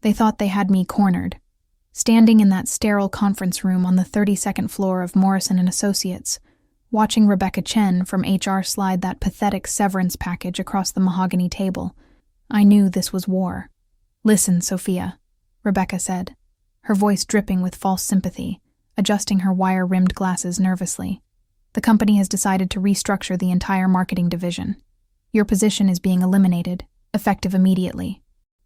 They thought they had me cornered. Standing in that sterile conference room on the 32nd floor of Morrison & Associates, watching Rebecca Chen from HR slide that pathetic severance package across the mahogany table, I knew this was war. "Listen, Sophia," Rebecca said, her voice dripping with false sympathy, adjusting her wire-rimmed glasses nervously. "The company has decided to restructure the entire marketing division. Your position is being eliminated, effective immediately."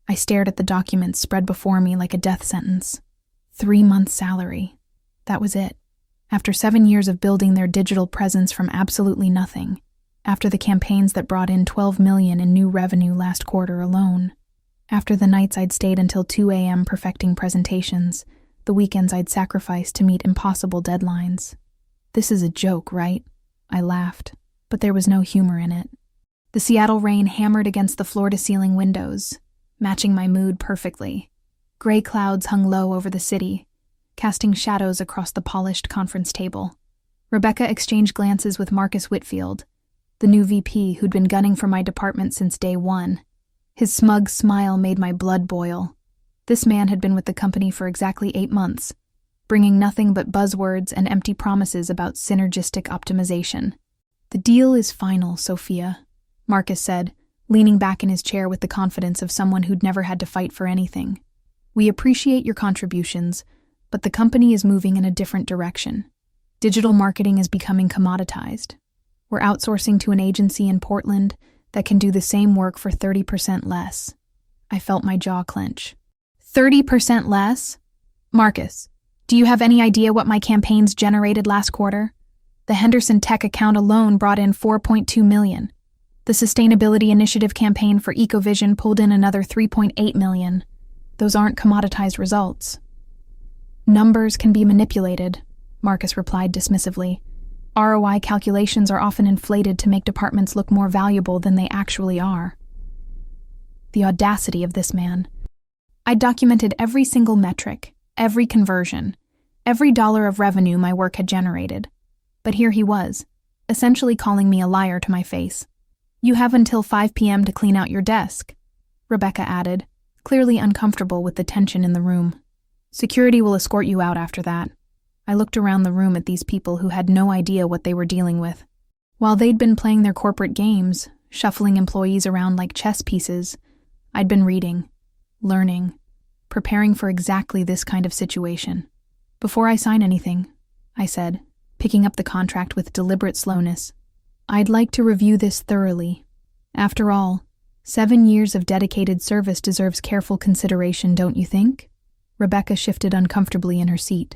I stared at the documents spread before me like a death sentence. 3 months' salary. That was it. After 7 years of building their digital presence from absolutely nothing, after the campaigns that brought in $12 million in new revenue last quarter alone, after the nights I'd stayed until 2 a.m. perfecting presentations, the weekends I'd sacrificed to meet impossible deadlines. "This is a joke, right?" I laughed, but there was no humor in it. The Seattle rain hammered against the floor-to-ceiling windows, matching my mood perfectly. Gray clouds hung low over the city, casting shadows across the polished conference table. Rebecca exchanged glances with Marcus Whitfield, the new VP who'd been gunning for my department since day one. His smug smile made my blood boil. This man had been with the company for exactly 8 months, bringing nothing but buzzwords and empty promises about synergistic optimization. "The deal is final, Sophia," Marcus said, leaning back in his chair with the confidence of someone who'd never had to fight for anything. "We appreciate your contributions, but the company is moving in a different direction. Digital marketing is becoming commoditized. We're outsourcing to an agency in Portland that can do the same work for 30% less." I felt my jaw clench. 30% less? Marcus, do you have any idea what my campaigns generated last quarter? The Henderson Tech account alone brought in $4.2 million. The Sustainability Initiative campaign for EcoVision pulled in another $3.8 million. Those aren't commoditized results. "Numbers can be manipulated," Marcus replied dismissively. "ROI calculations are often inflated to make departments look more valuable than they actually are." The audacity of this man. I documented every single metric, every conversion, every dollar of revenue my work had generated. But here he was, essentially calling me a liar to my face. "You have until 5 p.m. to clean out your desk," Rebecca added, clearly uncomfortable with the tension in the room. "Security will escort you out after that." I looked around the room at these people who had no idea what they were dealing with. While they'd been playing their corporate games, shuffling employees around like chess pieces, I'd been reading, learning, preparing for exactly this kind of situation. "Before I sign anything," I said, picking up the contract with deliberate slowness, "I'd like to review this thoroughly. After all, 7 years of dedicated service deserves careful consideration, don't you think?" Rebecca shifted uncomfortably in her seat.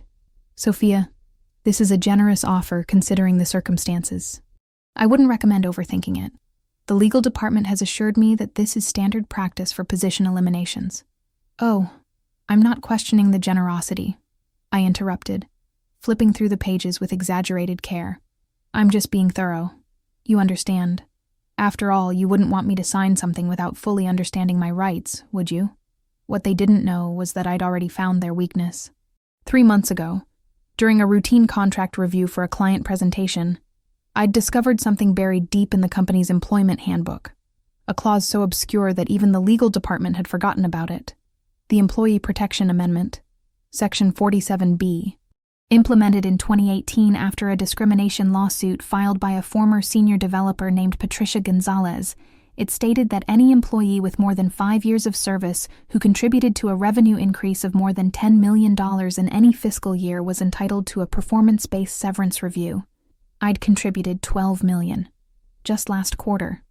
"Sophia, this is a generous offer considering the circumstances. I wouldn't recommend overthinking it. The legal department has assured me that this is standard practice for position eliminations." "Oh, I'm not questioning the generosity," I interrupted, flipping through the pages with exaggerated care. "I'm just being thorough. You understand. After all, you wouldn't want me to sign something without fully understanding my rights, would you?" What they didn't know was that I'd already found their weakness. 3 months ago, during a routine contract review for a client presentation, I'd discovered something buried deep in the company's employment handbook, a clause so obscure that even the legal department had forgotten about it. The Employee Protection Amendment, Section 47B, implemented in 2018 after a discrimination lawsuit filed by a former senior developer named Patricia Gonzalez. It stated that any employee with more than 5 years of service who contributed to a revenue increase of more than $10 million in any fiscal year was entitled to a performance-based severance review. I'd contributed $12 million, just last quarter.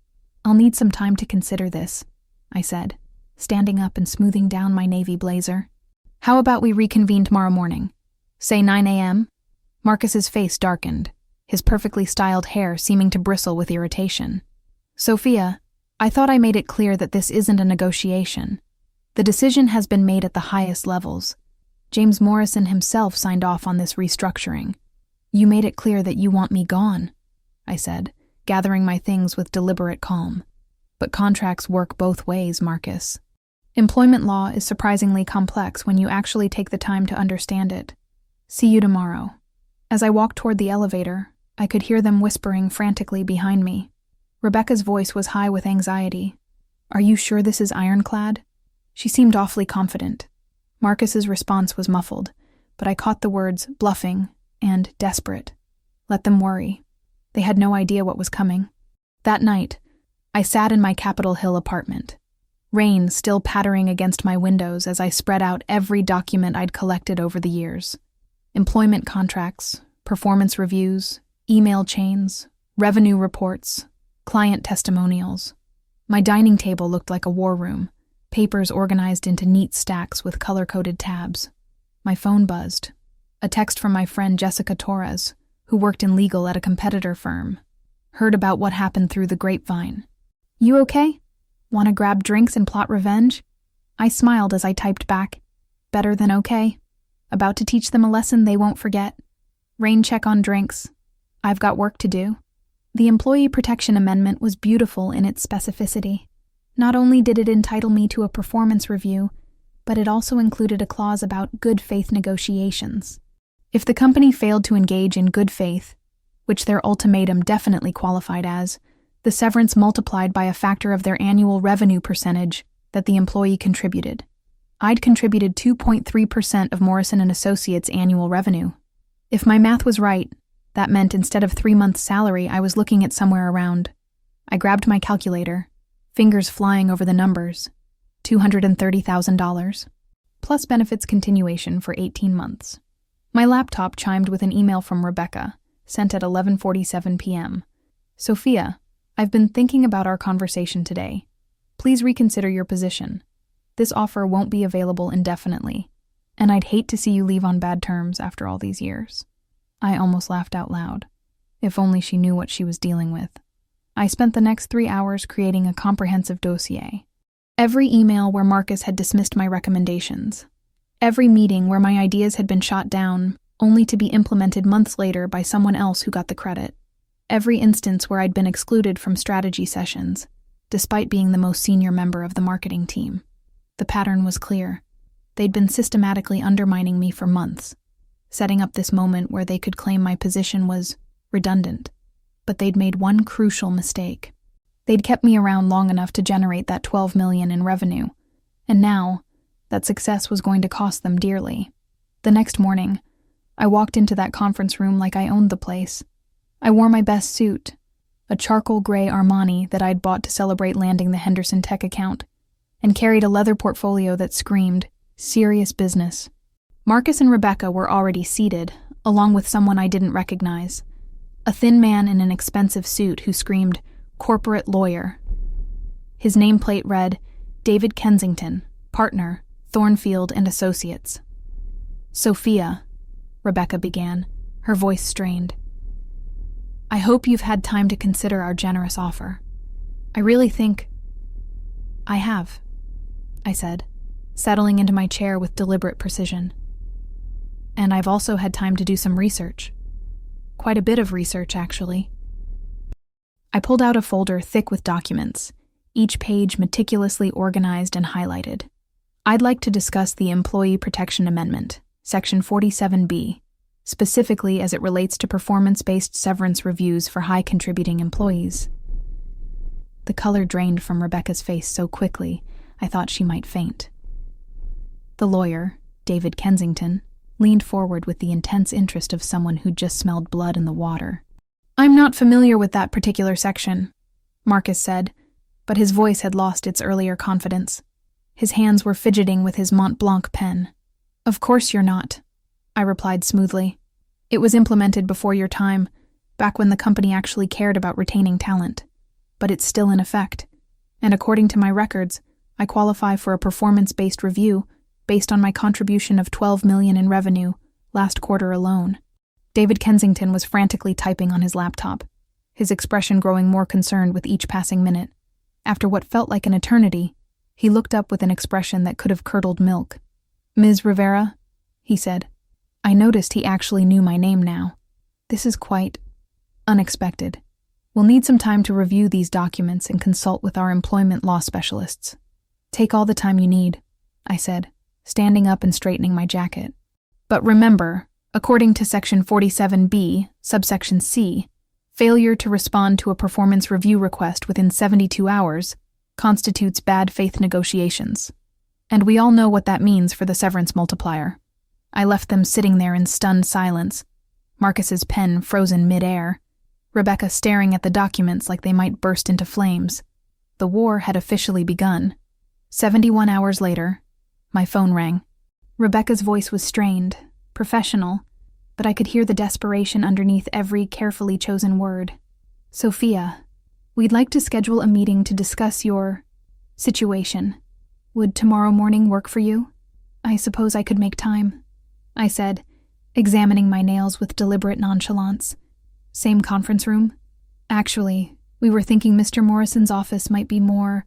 "I'll need some time to consider this," I said, standing up and smoothing down my navy blazer. "How about we reconvene tomorrow morning? Say 9 a.m.? Marcus's face darkened, his perfectly styled hair seeming to bristle with irritation. "Sophia, I thought I made it clear that this isn't a negotiation. The decision has been made at the highest levels. James Morrison himself signed off on this restructuring. You made it clear that you want me gone," I said, gathering my things with deliberate calm. "But contracts work both ways, Marcus. Employment law is surprisingly complex when you actually take the time to understand it. See you tomorrow." As I walked toward the elevator, I could hear them whispering frantically behind me. Rebecca's voice was high with anxiety. "Are you sure this is ironclad?" She seemed awfully confident. Marcus's response was muffled, but I caught the words bluffing and desperate. Let them worry. They had no idea what was coming. That night, I sat in my Capitol Hill apartment, rain still pattering against my windows as I spread out every document I'd collected over the years. Employment contracts, performance reviews, email chains, revenue reports, client testimonials. My dining table looked like a war room, papers organized into neat stacks with color-coded tabs. My phone buzzed. A text from my friend Jessica Torres, who worked in legal at a competitor firm. Heard about what happened through the grapevine. You okay? Want to grab drinks and plot revenge? I smiled as I typed back, better than okay. About to teach them a lesson they won't forget. Rain check on drinks. I've got work to do. The Employee Protection Amendment was beautiful in its specificity. Not only did it entitle me to a performance review, but it also included a clause about good faith negotiations. If the company failed to engage in good faith, which their ultimatum definitely qualified as, the severance multiplied by a factor of their annual revenue percentage that the employee contributed. I'd contributed 2.3% of Morrison & Associates' annual revenue. If my math was right, that meant instead of 3 months' salary, I was looking at somewhere around. I grabbed my calculator, fingers flying over the numbers. $230,000, plus benefits continuation for 18 months. My laptop chimed with an email from Rebecca, sent at 11:47 p.m. Sophia, I've been thinking about our conversation today. Please reconsider your position. This offer won't be available indefinitely, and I'd hate to see you leave on bad terms after all these years. I almost laughed out loud. If only she knew what she was dealing with. I spent the next 3 hours creating a comprehensive dossier. Every email where Marcus had dismissed my recommendations. Every meeting where my ideas had been shot down, only to be implemented months later by someone else who got the credit. Every instance where I'd been excluded from strategy sessions, despite being the most senior member of the marketing team. The pattern was clear. They'd been systematically undermining me for months, setting up this moment where they could claim my position was redundant. But they'd made one crucial mistake. They'd kept me around long enough to generate that $12 million in revenue, and now, that success was going to cost them dearly. The next morning, I walked into that conference room like I owned the place. I wore my best suit, a charcoal gray Armani that I'd bought to celebrate landing the Henderson Tech account, and carried a leather portfolio that screamed, serious business. Marcus and Rebecca were already seated, along with someone I didn't recognize. A thin man in an expensive suit who screamed, corporate lawyer. His nameplate read, David Kensington, partner, Thornfield and Associates. Sophia, Rebecca began, her voice strained. I hope you've had time to consider our generous offer. I really think... I have, I said, settling into my chair with deliberate precision. And I've also had time to do some research. Quite a bit of research, actually. I pulled out a folder thick with documents, each page meticulously organized and highlighted. I'd like to discuss the Employee Protection Amendment, Section 47B, specifically as it relates to performance-based severance reviews for high-contributing employees. The color drained from Rebecca's face so quickly, I thought she might faint. The lawyer, David Kensington, leaned forward with the intense interest of someone who'd just smelled blood in the water. I'm not familiar with that particular section, Marcus said, but his voice had lost its earlier confidence. His hands were fidgeting with his Mont Blanc pen. Of course you're not, I replied smoothly. It was implemented before your time, back when the company actually cared about retaining talent. But it's still in effect, and according to my records, I qualify for a performance-based review based on my contribution of $12 million in revenue last quarter alone. David Kensington was frantically typing on his laptop, his expression growing more concerned with each passing minute. After what felt like an eternity, he looked up with an expression that could have curdled milk. Ms. Rivera, he said. I noticed he actually knew my name now. This is quite unexpected. We'll need some time to review these documents and consult with our employment law specialists. Take all the time you need, I said, standing up and straightening my jacket. But remember, according to Section 47B, subsection C, failure to respond to a performance review request within 72 hours constitutes bad faith negotiations. And we all know what that means for the severance multiplier. I left them sitting there in stunned silence, Marcus's pen frozen mid-air, Rebecca staring at the documents like they might burst into flames. The war had officially begun. 71 hours later, my phone rang. Rebecca's voice was strained, professional, but I could hear the desperation underneath every carefully chosen word. Sophia, we'd like to schedule a meeting to discuss your situation. Would tomorrow morning work for you? I suppose I could make time, I said, examining my nails with deliberate nonchalance. Same conference room? Actually, we were thinking Mr. Morrison's office might be more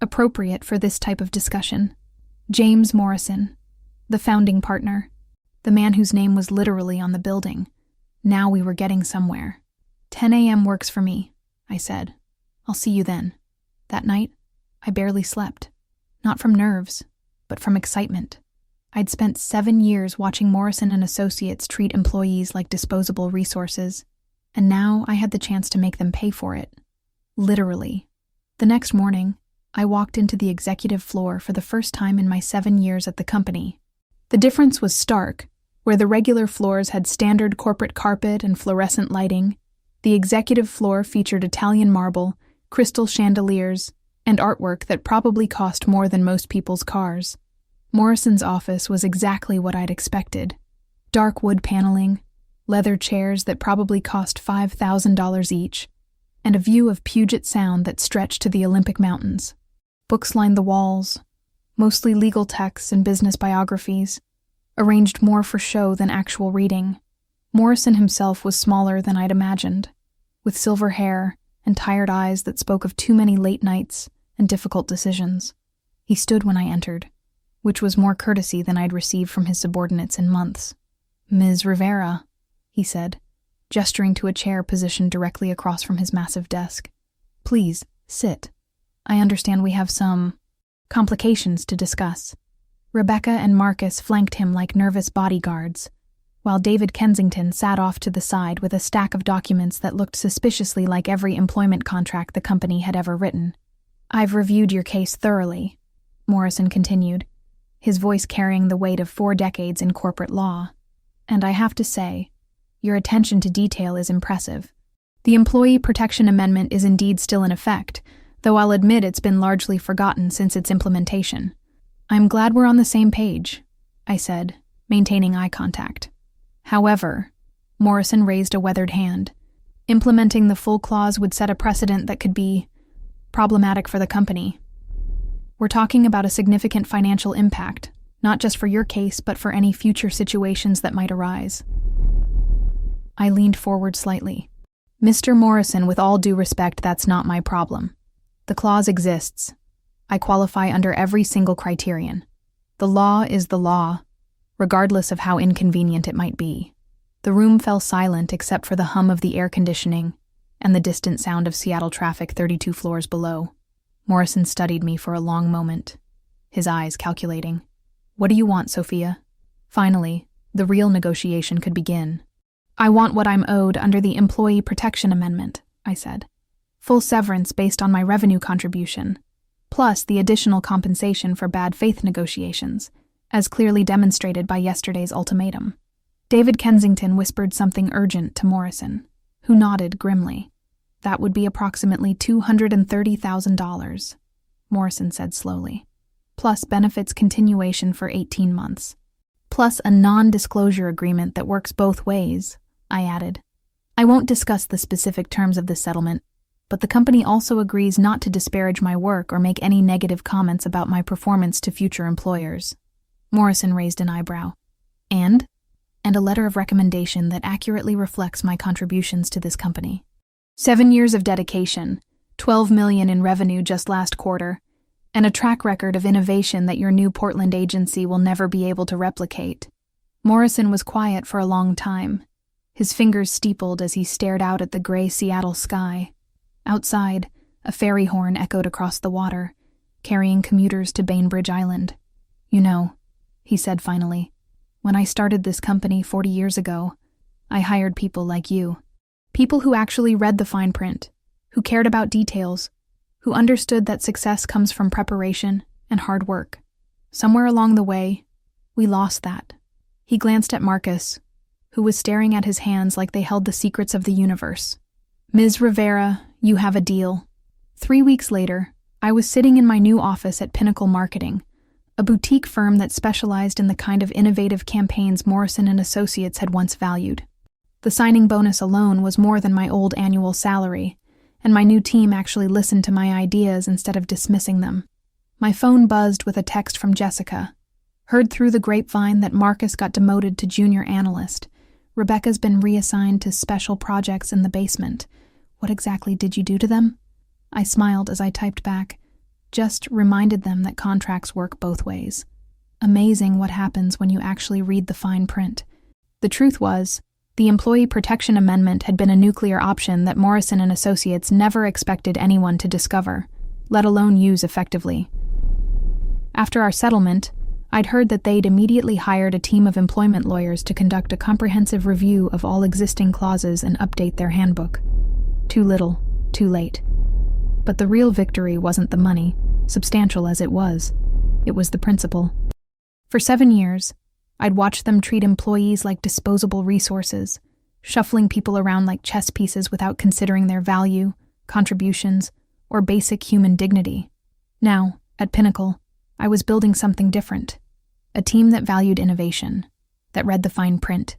appropriate for this type of discussion. James Morrison, the founding partner, the man whose name was literally on the building. Now we were getting somewhere. 10 a.m. works for me, I said. I'll see you then. That night, I barely slept. Not from nerves, but from excitement. I'd spent 7 years watching Morrison and Associates treat employees like disposable resources, and now I had the chance to make them pay for it. Literally. The next morning, I walked into the executive floor for the first time in my 7 years at the company. The difference was stark. Where the regular floors had standard corporate carpet and fluorescent lighting, the executive floor featured Italian marble, crystal chandeliers, and artwork that probably cost more than most people's cars. Morrison's office was exactly what I'd expected. Dark wood paneling, leather chairs that probably cost $5,000 each, and a view of Puget Sound that stretched to the Olympic Mountains. Books lined the walls, mostly legal texts and business biographies, arranged more for show than actual reading. Morrison himself was smaller than I'd imagined, with silver hair and tired eyes that spoke of too many late nights and difficult decisions. He stood when I entered, which was more courtesy than I'd received from his subordinates in months. "Ms. Rivera," he said, gesturing to a chair positioned directly across from his massive desk. "Please, sit. I understand we have some complications to discuss." Rebecca and Marcus flanked him like nervous bodyguards, while David Kensington sat off to the side with a stack of documents that looked suspiciously like every employment contract the company had ever written. "I've reviewed your case thoroughly," Morrison continued, his voice carrying the weight of 4 decades in corporate law. "And I have to say, your attention to detail is impressive. The Employee Protection Amendment is indeed still in effect, though I'll admit it's been largely forgotten since its implementation. I'm glad we're on the same page," I said, maintaining eye contact. "However," Morrison raised a weathered hand, "implementing the full clause would set a precedent that could be problematic for the company. We're talking about a significant financial impact, not just for your case, but for any future situations that might arise." I leaned forward slightly. "Mr. Morrison, with all due respect, that's not my problem. The clause exists. I qualify under every single criterion. The law is the law, regardless of how inconvenient it might be." The room fell silent except for the hum of the air conditioning and the distant sound of Seattle traffic 32 floors below. Morrison studied me for a long moment, his eyes calculating. "What do you want, Sophia?" Finally, the real negotiation could begin. "I want what I'm owed under the Employee Protection Amendment," I said. "Full severance based on my revenue contribution, plus the additional compensation for bad faith negotiations, as clearly demonstrated by yesterday's ultimatum." David Kensington whispered something urgent to Morrison, who nodded grimly. "That would be approximately $230,000, Morrison said slowly, plus benefits continuation for 18 months. "Plus a non-disclosure agreement that works both ways," I added. "I won't discuss the specific terms of this settlement, but the company also agrees not to disparage my work or make any negative comments about my performance to future employers." Morrison raised an eyebrow. And a letter of recommendation that accurately reflects my contributions to this company. 7 years of dedication, $12 million in revenue just last quarter, and a track record of innovation that your new Portland agency will never be able to replicate." Morrison was quiet for a long time, his fingers steepled as he stared out at the gray Seattle sky. Outside, a ferry horn echoed across the water, carrying commuters to Bainbridge Island. "You know," he said finally, "when I started this company 40 years ago, I hired people like you. People who actually read the fine print, who cared about details, who understood that success comes from preparation and hard work. Somewhere along the way, we lost that. He glanced at Marcus, who was staring at his hands like they held the secrets of the universe. Ms. Rivera, you have a deal. 3 weeks later, I was sitting in my new office at Pinnacle Marketing, a boutique firm that specialized in the kind of innovative campaigns Morrison and Associates had once valued. The signing bonus alone was more than my old annual salary, and my new team actually listened to my ideas instead of dismissing them. My phone buzzed with a text from Jessica. Heard through the grapevine that Marcus got demoted to junior analyst. Rebecca's been reassigned to special projects in the basement. What exactly did you do to them? I smiled as I typed back. Just reminded them that contracts work both ways. Amazing what happens when you actually read the fine print. The truth was, the Employee Protection Amendment had been a nuclear option that Morrison and Associates never expected anyone to discover, let alone use effectively. After our settlement, I'd heard that they'd immediately hired a team of employment lawyers to conduct a comprehensive review of all existing clauses and update their handbook. Too little, too late. But the real victory wasn't the money, substantial as it was. It was the principle. For 7 years, I'd watched them treat employees like disposable resources, shuffling people around like chess pieces without considering their value, contributions, or basic human dignity. Now, at Pinnacle, I was building something different. A team that valued innovation, that read the fine print,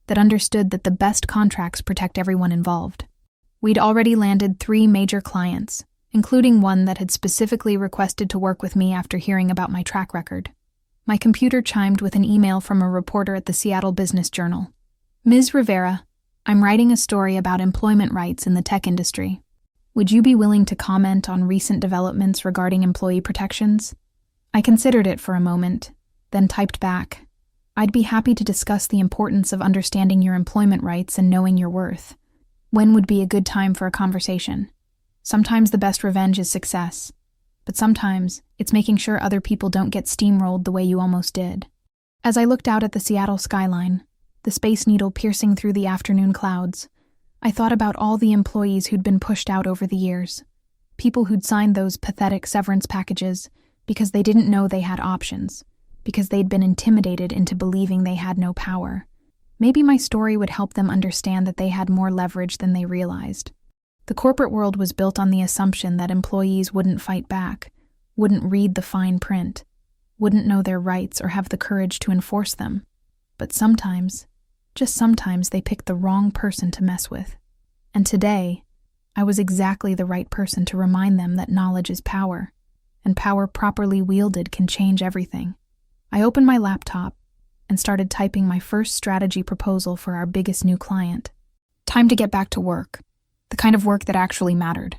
that understood that the best contracts protect everyone involved. We'd already landed 3 major clients, including one that had specifically requested to work with me after hearing about my track record. My computer chimed with an email from a reporter at the Seattle Business Journal. Ms. Rivera, I'm writing a story about employment rights in the tech industry. Would you be willing to comment on recent developments regarding employee protections? I considered it for a moment, then typed back. I'd be happy to discuss the importance of understanding your employment rights and knowing your worth. When would be a good time for a conversation? Sometimes the best revenge is success, but sometimes it's making sure other people don't get steamrolled the way you almost did. As I looked out at the Seattle skyline, the Space Needle piercing through the afternoon clouds, I thought about all the employees who'd been pushed out over the years, people who'd signed those pathetic severance packages because they didn't know they had options, because they'd been intimidated into believing they had no power. Maybe my story would help them understand that they had more leverage than they realized. The corporate world was built on the assumption that employees wouldn't fight back, wouldn't read the fine print, wouldn't know their rights or have the courage to enforce them. But sometimes, just sometimes, they picked the wrong person to mess with. And today, I was exactly the right person to remind them that knowledge is power, and power properly wielded can change everything. I opened my laptop and started typing my first strategy proposal for our biggest new client. Time to get back to work, the kind of work that actually mattered.